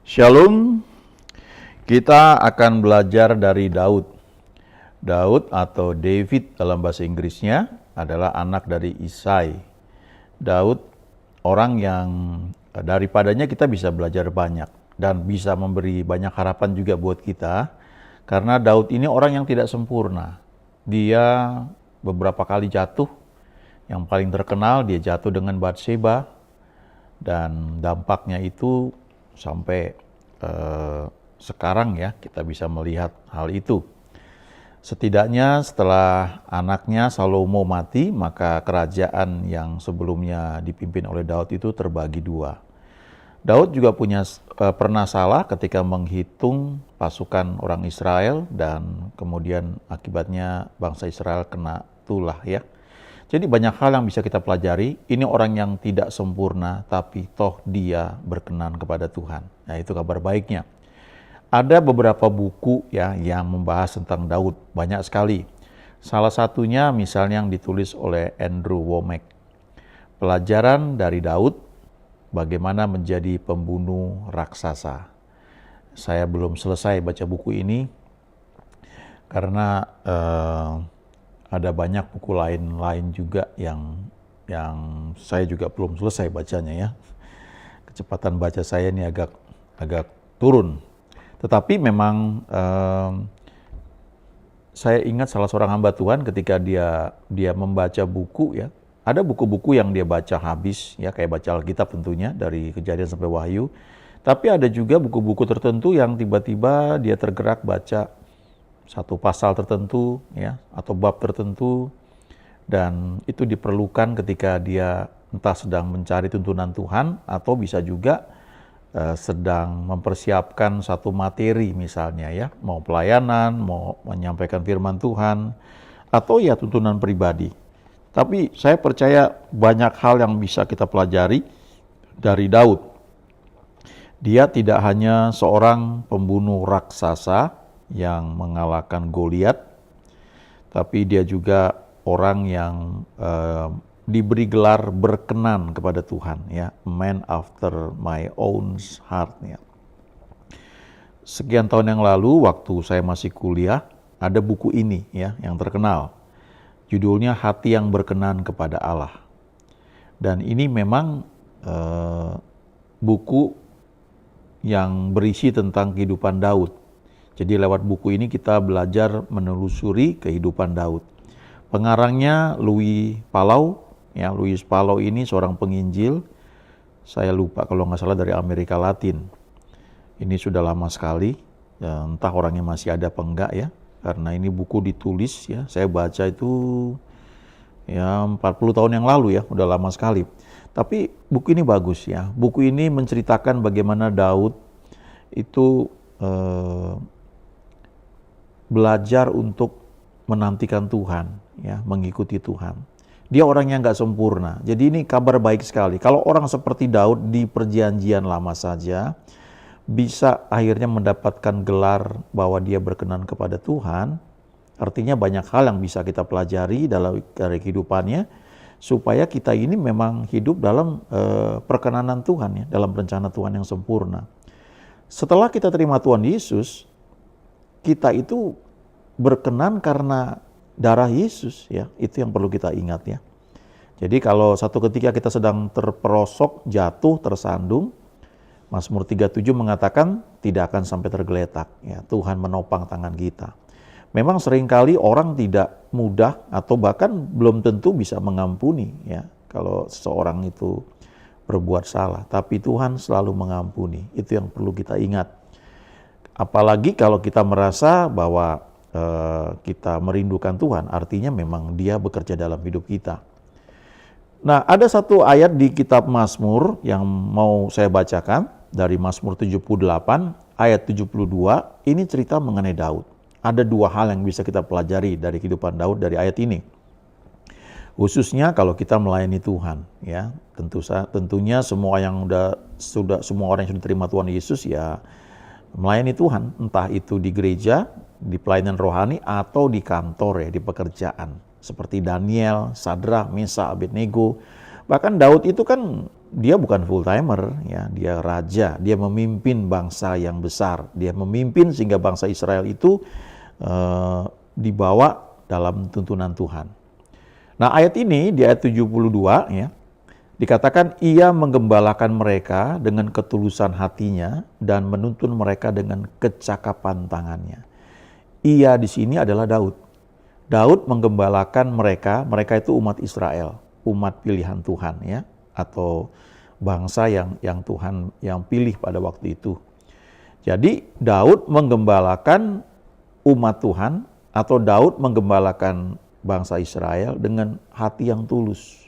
Shalom, kita akan belajar dari Daud. Daud atau David dalam bahasa Inggrisnya adalah anak dari Isai. Daud orang yang daripadanya kita bisa belajar banyak dan bisa memberi banyak harapan juga buat kita. Karena Daud ini orang yang tidak sempurna. Dia beberapa kali jatuh. Yang paling terkenal dia jatuh dengan Batseba dan dampaknya itu sampai sekarang ya kita bisa melihat hal itu. Setidaknya setelah anaknya Salomo mati, maka kerajaan yang sebelumnya dipimpin oleh Daud itu terbagi dua. Daud juga pernah salah ketika menghitung pasukan orang Israel dan kemudian akibatnya bangsa Israel kena tulah ya. Jadi banyak hal yang bisa kita pelajari. Ini orang yang tidak sempurna, tapi toh dia berkenan kepada Tuhan. Nah itu kabar baiknya. Ada beberapa buku ya yang membahas tentang Daud, banyak sekali. Salah satunya misalnya yang ditulis oleh Andrew Wommack. Pelajaran dari Daud, bagaimana menjadi pembunuh raksasa. Saya belum selesai baca buku ini, karena ada banyak buku lain juga yang saya juga belum selesai bacanya ya. Kecepatan baca saya ini agak turun. Tetapi memang saya ingat salah seorang hamba Tuhan ketika dia membaca buku ya. Ada buku-buku yang dia baca habis ya, kayak baca Alkitab tentunya dari Kejadian sampai Wahyu. Tapi ada juga buku-buku tertentu yang tiba-tiba dia tergerak baca satu pasal tertentu ya atau bab tertentu, dan itu diperlukan ketika dia entah sedang mencari tuntunan Tuhan atau bisa juga sedang mempersiapkan satu materi misalnya ya, mau pelayanan, mau menyampaikan firman Tuhan atau ya tuntunan pribadi. Tapi saya percaya banyak hal yang bisa kita pelajari dari Daud. Dia tidak hanya seorang pembunuh raksasa yang mengalahkan Goliat, tapi dia juga orang yang diberi gelar berkenan kepada Tuhan ya, man after my own heart ya. Sekian tahun yang lalu waktu saya masih kuliah, ada buku ini ya yang terkenal. Judulnya Hati yang Berkenan kepada Allah. Dan ini memang buku yang berisi tentang kehidupan Daud. Jadi lewat buku ini kita belajar menelusuri kehidupan Daud. Pengarangnya Louis Palau. Ya, Louis Palau ini seorang penginjil. Saya lupa kalau nggak salah dari Amerika Latin. Ini sudah lama sekali. Ya, entah orangnya masih ada apa enggak ya. Karena ini buku ditulis ya. Saya baca itu ya 40 tahun yang lalu ya. Udah lama sekali. Tapi buku ini bagus ya. Buku ini menceritakan bagaimana Daud itu belajar untuk menantikan Tuhan, ya, mengikuti Tuhan. Dia orang yang nggak sempurna. Jadi ini kabar baik sekali. Kalau orang seperti Daud di perjanjian lama saja bisa akhirnya mendapatkan gelar bahwa dia berkenan kepada Tuhan, artinya banyak hal yang bisa kita pelajari dari kehidupannya, supaya kita ini memang hidup dalam perkenanan Tuhan, ya, dalam rencana Tuhan yang sempurna. Setelah kita terima Tuhan Yesus, kita itu berkenan karena darah Yesus ya, itu yang perlu kita ingat ya. Jadi kalau satu ketika kita sedang terperosok, jatuh, tersandung, Mazmur 37 mengatakan tidak akan sampai tergeletak ya, Tuhan menopang tangan kita. Memang seringkali orang tidak mudah atau bahkan belum tentu bisa mengampuni ya kalau seseorang itu berbuat salah, tapi Tuhan selalu mengampuni. Itu yang perlu kita ingat. Apalagi kalau kita merasa bahwa kita merindukan Tuhan, artinya memang Dia bekerja dalam hidup kita. Nah, ada satu ayat di kitab Mazmur yang mau saya bacakan dari Mazmur 78 ayat 72. Ini cerita mengenai Daud. Ada dua hal yang bisa kita pelajari dari kehidupan Daud dari ayat ini. Khususnya kalau kita melayani Tuhan, ya. Tentunya semua semua orang yang sudah terima Tuhan Yesus ya melayani Tuhan, entah itu di gereja, di pelayanan rohani, atau di kantor ya, di pekerjaan. Seperti Daniel, Sadrak, Mesakh, Abednego. Bahkan Daud itu kan dia bukan full timer, ya, dia raja, dia memimpin bangsa yang besar, dia memimpin sehingga bangsa Israel itu dibawa dalam tuntunan Tuhan. Nah, ayat ini di ayat 72 ya, dikatakan ia menggembalakan mereka dengan ketulusan hatinya dan menuntun mereka dengan kecakapan tangannya. Ia di sini adalah Daud. Daud menggembalakan mereka, mereka itu umat Israel, umat pilihan Tuhan ya, atau bangsa yang Tuhan yang pilih pada waktu itu. Jadi Daud menggembalakan umat Tuhan atau Daud menggembalakan bangsa Israel dengan hati yang tulus,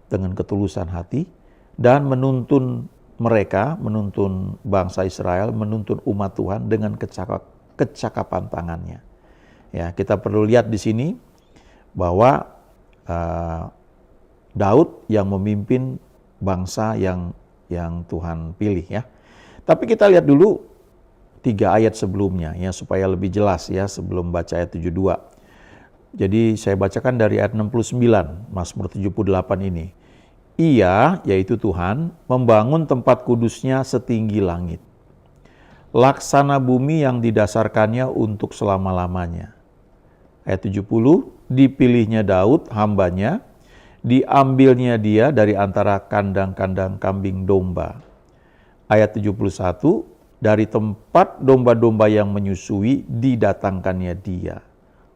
dengan ketulusan hati, dan menuntun mereka, menuntun bangsa Israel, menuntun umat Tuhan dengan kecakapan tangannya. Ya, kita perlu lihat di sini bahwa Daud yang memimpin bangsa yang Tuhan pilih ya. Tapi kita lihat dulu 3 ayat sebelumnya ya supaya lebih jelas ya sebelum baca ayat 72. Jadi saya bacakan dari ayat 69, Mazmur 78 ini. Ia, yaitu Tuhan, membangun tempat kudusnya setinggi langit. Laksana bumi yang didasarkannya untuk selama-lamanya. Ayat 70, dipilihnya Daud, hambanya, diambilnya dia dari antara kandang-kandang kambing domba. Ayat 71, dari tempat domba-domba yang menyusui didatangkannya dia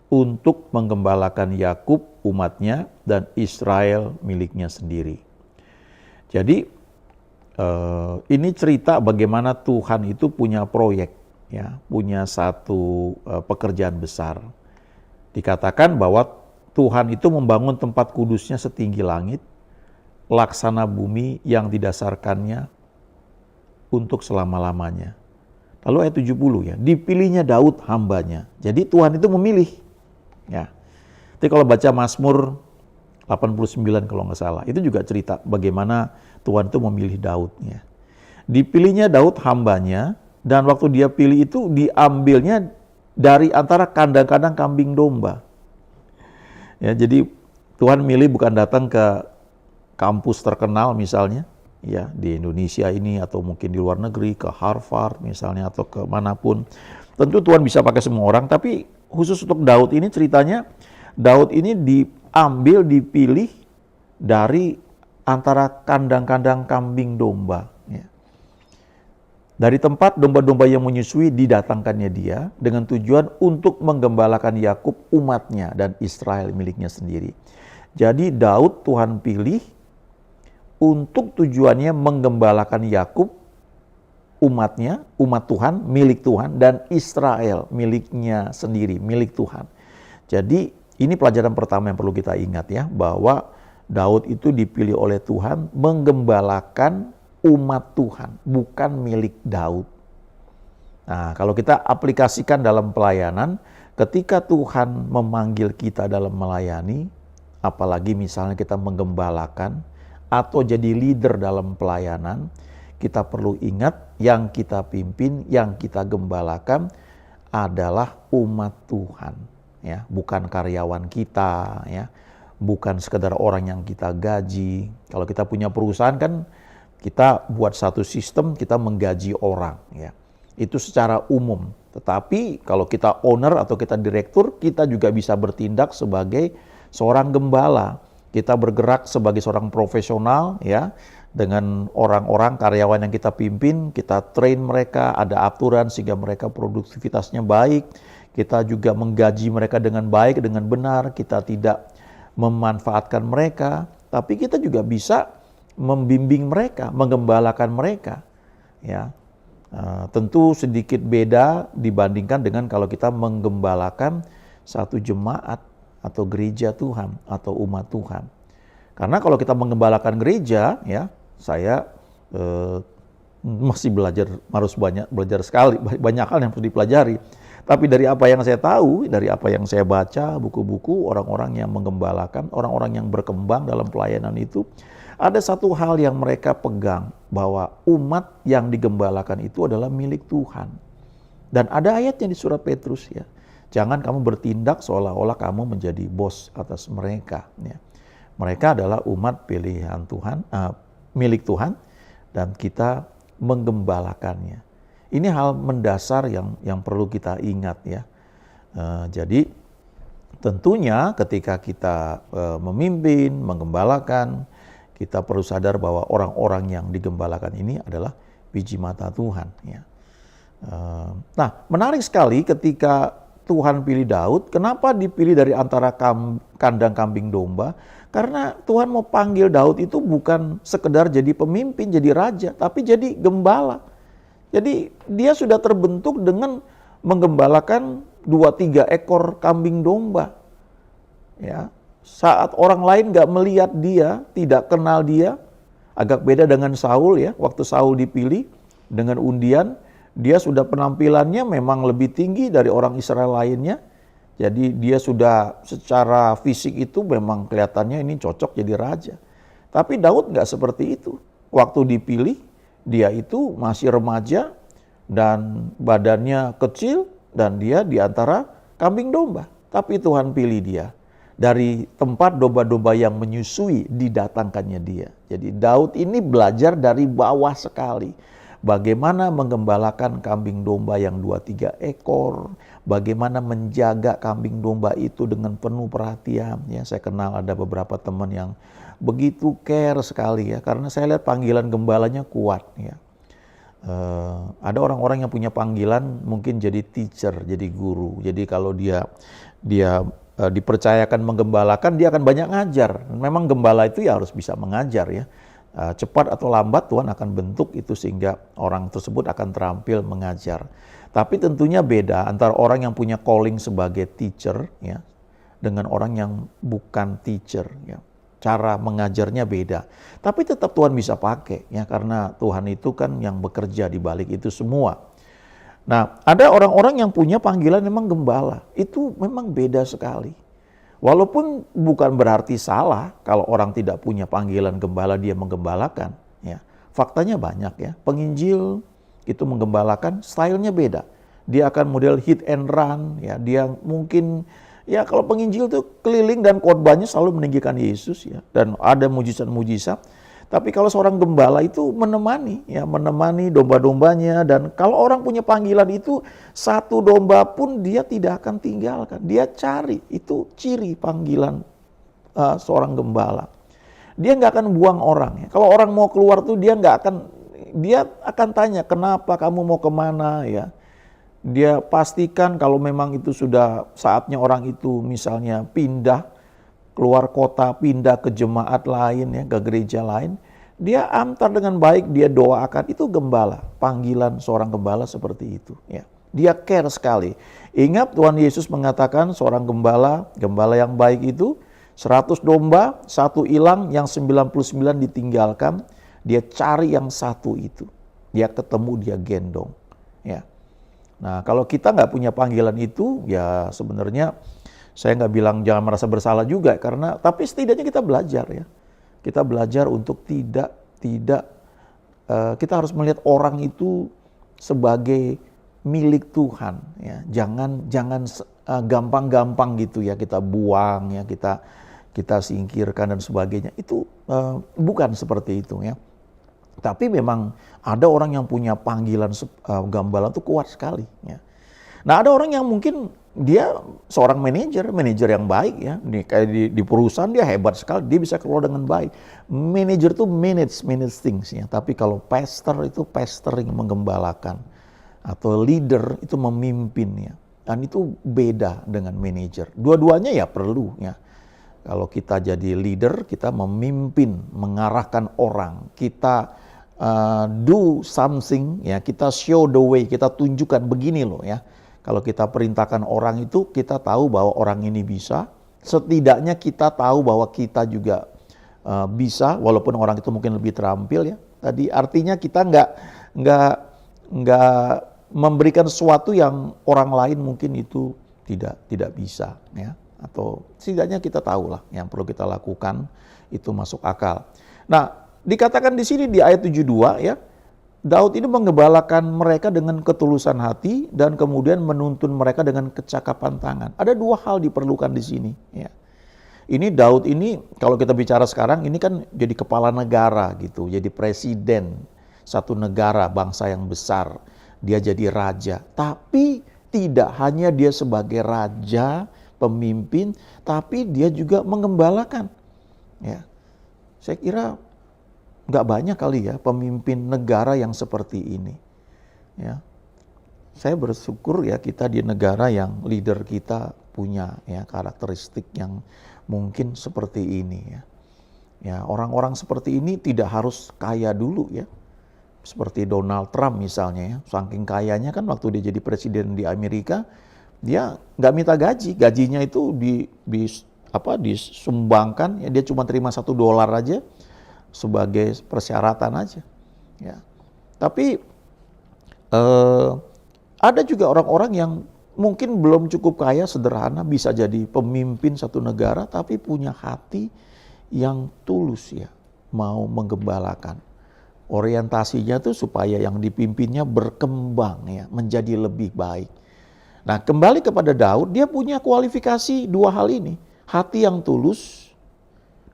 untuk menggembalakan Yakub umatnya dan Israel miliknya sendiri. Jadi ini cerita bagaimana Tuhan itu punya proyek, ya, punya satu pekerjaan besar. Dikatakan bahwa Tuhan itu membangun tempat kudusnya setinggi langit, laksana bumi yang didasarkannya untuk selama-lamanya. Lalu ayat 70 ya, dipilihnya Daud hambanya. Jadi Tuhan itu memilih. Ya. Jadi kalau baca Mazmur 89 kalau nggak salah, itu juga cerita bagaimana Tuhan itu memilih Daud. Ya. Dipilihnya Daud hambanya, dan waktu dia pilih itu diambilnya dari antara kandang-kandang kambing domba. Ya, jadi Tuhan milih bukan datang ke kampus terkenal misalnya, ya di Indonesia ini atau mungkin di luar negeri, ke Harvard misalnya atau ke manapun. Tentu Tuhan bisa pakai semua orang, tapi khusus untuk Daud ini ceritanya, Daud ini diambil, dipilih dari antara kandang-kandang kambing domba. Ya. Dari tempat domba-domba yang menyusui didatangkannya dia dengan tujuan untuk menggembalakan Yakub umatnya dan Israel miliknya sendiri. Jadi Daud Tuhan pilih untuk tujuannya menggembalakan Yakub umatnya, umat Tuhan, milik Tuhan, dan Israel miliknya sendiri, milik Tuhan. Jadi ini pelajaran pertama yang perlu kita ingat ya, bahwa Daud itu dipilih oleh Tuhan menggembalakan umat Tuhan, bukan milik Daud. Nah, kalau kita aplikasikan dalam pelayanan, ketika Tuhan memanggil kita dalam melayani, apalagi misalnya kita menggembalakan atau jadi leader dalam pelayanan, kita perlu ingat yang kita pimpin, yang kita gembalakan adalah umat Tuhan, ya, bukan karyawan kita, ya, bukan sekedar orang yang kita gaji. Kalau kita punya perusahaan kan kita buat satu sistem, kita menggaji orang, ya. Itu secara umum. Tetapi kalau kita owner atau kita direktur, kita juga bisa bertindak sebagai seorang gembala. Kita bergerak sebagai seorang profesional, ya, dengan orang-orang karyawan yang kita pimpin, kita train mereka, ada aturan sehingga mereka produktivitasnya baik. Kita juga menggaji mereka dengan baik, dengan benar. Kita tidak memanfaatkan mereka, tapi kita juga bisa membimbing mereka, menggembalakan mereka. Ya, tentu sedikit beda dibandingkan dengan kalau kita menggembalakan satu jemaat atau gereja Tuhan atau umat Tuhan. Karena kalau kita menggembalakan gereja, ya, saya masih belajar, harus belajar sekali, banyak hal yang harus dipelajari. Tapi dari apa yang saya tahu, dari apa yang saya baca, buku-buku orang-orang yang menggembalakan, orang-orang yang berkembang dalam pelayanan itu, ada satu hal yang mereka pegang, bahwa umat yang digembalakan itu adalah milik Tuhan. Dan ada ayatnya di surat Petrus, ya, jangan kamu bertindak seolah-olah kamu menjadi bos atas mereka. Ya. Mereka adalah umat pilihan Tuhan, milik Tuhan dan kita menggembalakannya. Ini hal mendasar yang perlu kita ingat ya. Jadi tentunya ketika kita memimpin, menggembalakan, kita perlu sadar bahwa orang-orang yang digembalakan ini adalah biji mata Tuhan ya. Nah, menarik sekali ketika Tuhan pilih Daud. Kenapa dipilih dari antara kandang kambing domba? Karena Tuhan mau panggil Daud itu bukan sekedar jadi pemimpin, jadi raja, tapi jadi gembala. Jadi dia sudah terbentuk dengan menggembalakan 2-3 ekor kambing domba. Ya, saat orang lain gak melihat dia, tidak kenal dia, agak beda dengan Saul ya. Waktu Saul dipilih dengan undian, dia sudah penampilannya memang lebih tinggi dari orang Israel lainnya. Jadi dia sudah secara fisik itu memang kelihatannya ini cocok jadi raja. Tapi Daud gak seperti itu. Waktu dipilih, dia itu masih remaja dan badannya kecil dan dia di antara kambing domba. Tapi Tuhan pilih dia. Dari tempat domba-domba yang menyusui didatangkannya dia. Jadi Daud ini belajar dari bawah sekali. Bagaimana menggembalakan kambing domba yang 2-3 ekor. Bagaimana menjaga kambing domba itu dengan penuh perhatian. Ya, saya kenal ada beberapa teman yang begitu care sekali ya. Karena saya lihat panggilan gembalanya kuat ya. Ada orang-orang yang punya panggilan mungkin jadi teacher, jadi guru. Jadi kalau dia dipercayakan menggembalakan, dia akan banyak ngajar. Memang gembala itu ya harus bisa mengajar ya. Cepat atau lambat Tuhan akan bentuk itu sehingga orang tersebut akan terampil mengajar. Tapi tentunya beda antara orang yang punya calling sebagai teacher ya dengan orang yang bukan teacher ya. Cara mengajarnya beda. Tapi tetap Tuhan bisa pakai ya karena Tuhan itu kan yang bekerja di balik itu semua. Nah, ada orang-orang yang punya panggilan memang gembala. Itu memang beda sekali. Walaupun bukan berarti salah kalau orang tidak punya panggilan gembala dia menggembalakan ya. Faktanya banyak ya. Penginjil itu menggembalakan stylenya beda. Dia akan model hit and run ya. Dia mungkin ya kalau penginjil itu keliling dan khotbahnya selalu meninggikan Yesus ya. Dan ada mujizat-mujizat. Tapi kalau seorang gembala itu menemani domba-dombanya. Dan kalau orang punya panggilan itu, satu domba pun dia tidak akan tinggalkan. Dia cari, itu ciri panggilan seorang gembala. Dia nggak akan buang orang. Ya. Kalau orang mau keluar tuh dia akan tanya, kenapa kamu mau kemana ya. Dia pastikan kalau memang itu sudah saatnya orang itu misalnya pindah keluar kota, pindah ke jemaat lain ya, ke gereja lain, dia antar dengan baik, dia doakan. Itu gembala, panggilan seorang gembala seperti itu ya. Dia care sekali. Ingat Tuhan Yesus mengatakan seorang gembala yang baik itu 100 domba, 1 hilang, yang 99 ditinggalkan, dia cari yang satu itu. Dia ketemu, dia gendong ya. Nah, kalau kita nggak punya panggilan itu, ya sebenarnya saya nggak bilang jangan merasa bersalah juga, tapi setidaknya kita belajar ya. Kita belajar untuk tidak kita harus melihat orang itu sebagai milik Tuhan ya. Jangan gampang-gampang gitu ya kita buang ya, kita singkirkan dan sebagainya. Itu bukan seperti itu ya. Tapi memang ada orang yang punya panggilan gembala itu kuat sekali ya. Nah, ada orang yang mungkin dia seorang manajer yang baik ya. Kayak di perusahaan dia hebat sekali, dia bisa kelola dengan baik. Manajer itu manage things ya. Tapi kalau pastor itu pastoring, menggembalakan. Atau leader itu memimpin ya. Dan itu beda dengan manajer. Dua-duanya ya perlu ya. Kalau kita jadi leader, kita memimpin, mengarahkan orang. Kita do something ya, kita show the way, kita tunjukkan begini loh ya. Kalau kita perintahkan orang itu, kita tahu bahwa orang ini bisa. Setidaknya kita tahu bahwa kita juga bisa, walaupun orang itu mungkin lebih terampil ya. Tadi artinya kita nggak memberikan sesuatu yang orang lain mungkin itu tidak bisa ya. Atau setidaknya kita tahu lah yang perlu kita lakukan itu masuk akal. Nah, dikatakan di sini di ayat 72 ya, Daud ini menggembalakan mereka dengan ketulusan hati dan kemudian menuntun mereka dengan kecakapan tangan. Ada 2 hal diperlukan di sini ya. Ini Daud ini kalau kita bicara sekarang ini kan jadi kepala negara gitu, jadi presiden satu negara, bangsa yang besar. Dia jadi raja, tapi tidak hanya dia sebagai raja, pemimpin, tapi dia juga mengembalakan. Ya, saya kira nggak banyak kali ya pemimpin negara yang seperti ini. Ya, saya bersyukur ya kita di negara yang leader kita punya ya karakteristik yang mungkin seperti ini ya. Ya, orang-orang seperti ini tidak harus kaya dulu ya. Seperti Donald Trump misalnya ya, saking kayanya kan waktu dia jadi presiden di Amerika, dia nggak minta gaji, gajinya itu disumbangkan, ya dia cuma terima $1 aja sebagai persyaratan aja. Ya. Tapi ada juga orang-orang yang mungkin belum cukup kaya, sederhana, bisa jadi pemimpin satu negara, tapi punya hati yang tulus ya, mau menggembalakan. Orientasinya tuh supaya yang dipimpinnya berkembang ya, menjadi lebih baik. Nah, kembali kepada Daud, dia punya kualifikasi dua hal ini. Hati yang tulus,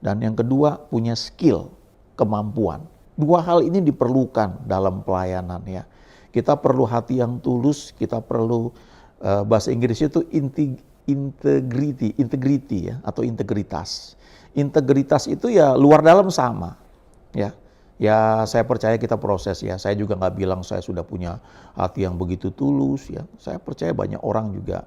dan yang kedua punya skill, kemampuan. Dua hal ini diperlukan dalam pelayanan ya. Kita perlu hati yang tulus, kita perlu bahasa Inggrisnya itu integrity ya, atau integritas. Integritas itu ya luar dalam sama ya. Ya saya percaya kita proses ya, saya juga nggak bilang saya sudah punya hati yang begitu tulus ya. Saya percaya banyak orang juga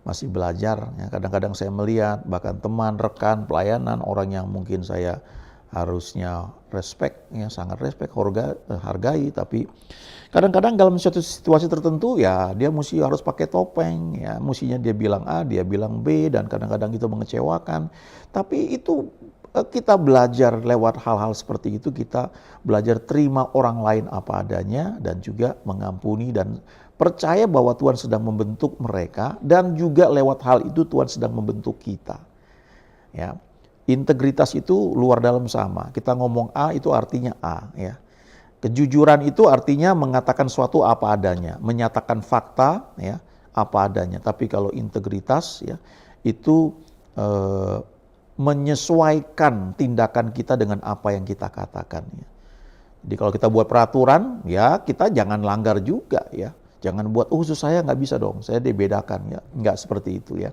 masih belajar ya. Kadang-kadang saya melihat bahkan teman, rekan, pelayanan, orang yang mungkin saya harusnya respect ya, sangat respect, hargai, tapi kadang-kadang dalam suatu situasi tertentu ya dia mesti harus pakai topeng ya, mestinya dia bilang A, dia bilang B, dan kadang-kadang itu mengecewakan. Tapi itu kita belajar lewat hal-hal seperti itu, kita belajar terima orang lain apa adanya dan juga mengampuni dan percaya bahwa Tuhan sedang membentuk mereka, dan juga lewat hal itu Tuhan sedang membentuk kita. Ya. Integritas itu luar dalam sama. Kita ngomong A itu artinya A ya. Kejujuran itu artinya mengatakan suatu apa adanya, menyatakan fakta ya, apa adanya. Tapi kalau integritas ya itu menyesuaikan tindakan kita dengan apa yang kita katakan ya. Jadi kalau kita buat peraturan ya kita jangan langgar juga ya. Jangan buat khusus saya nggak bisa dong, saya dibedakan ya. Nggak seperti itu ya.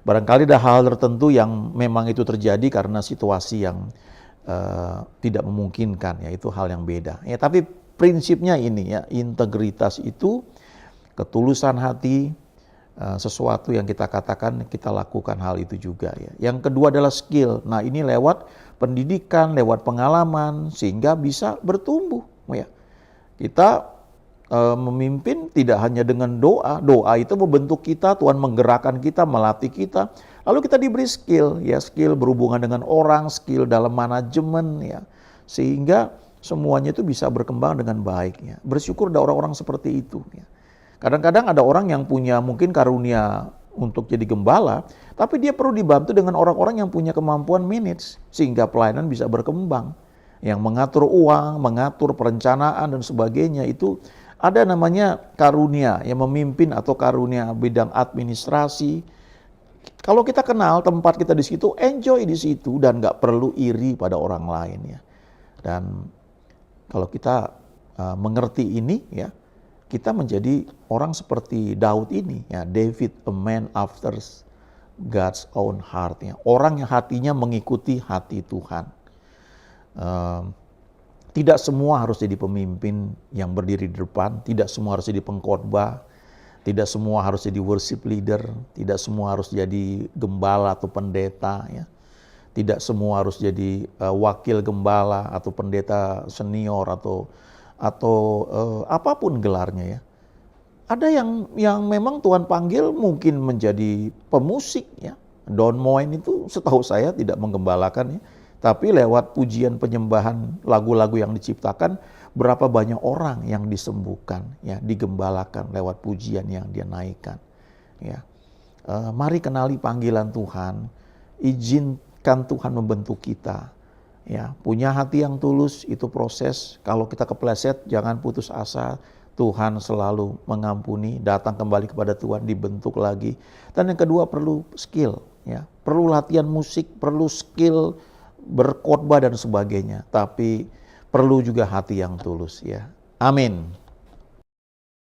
Barangkali ada hal tertentu yang memang itu terjadi karena situasi yang tidak memungkinkan ya, itu hal yang beda ya. Tapi prinsipnya ini ya, integritas itu ketulusan hati, sesuatu yang kita katakan kita lakukan hal itu juga ya. Yang kedua adalah skill. Nah ini lewat pendidikan, lewat pengalaman sehingga bisa bertumbuh ya. Kita memimpin tidak hanya dengan doa. Doa itu membentuk kita, Tuhan menggerakkan kita, melatih kita. Lalu kita diberi skill, ya skill berhubungan dengan orang, skill dalam manajemen ya. Sehingga semuanya itu bisa berkembang dengan baik ya. Bersyukur ada orang-orang seperti itu ya. Kadang-kadang ada orang yang punya mungkin karunia untuk jadi gembala, tapi dia perlu dibantu dengan orang-orang yang punya kemampuan manage sehingga pelayanan bisa berkembang. Yang mengatur uang, mengatur perencanaan dan sebagainya, itu ada namanya karunia yang memimpin atau karunia bidang administrasi. Kalau kita kenal tempat kita di situ, enjoy di situ dan nggak perlu iri pada orang lain ya. Dan kalau kita mengerti ini ya, kita menjadi orang seperti Daud ini ya, David, a man after God's own heart ya. Orang yang hatinya mengikuti hati Tuhan. Tidak semua harus jadi pemimpin yang berdiri di depan, tidak semua harus jadi pengkhotbah, tidak semua harus jadi worship leader, tidak semua harus jadi gembala atau pendeta ya. Tidak semua harus jadi wakil gembala atau pendeta senior atau apapun gelarnya ya. Ada yang memang Tuhan panggil mungkin menjadi pemusik ya. Don Moen itu setahu saya tidak menggembalakan ya. Tapi lewat pujian penyembahan lagu-lagu yang diciptakan, berapa banyak orang yang disembuhkan, ya, digembalakan lewat pujian yang dia naikkan. Ya. Mari kenali panggilan Tuhan, izinkan Tuhan membentuk kita. Ya, punya hati yang tulus itu proses. Kalau kita kepleset, jangan putus asa. Tuhan selalu mengampuni, datang kembali kepada Tuhan, dibentuk lagi. Dan yang kedua perlu skill, ya. Perlu latihan musik, perlu skill berkhotbah dan sebagainya, tapi perlu juga hati yang tulus ya. Amin.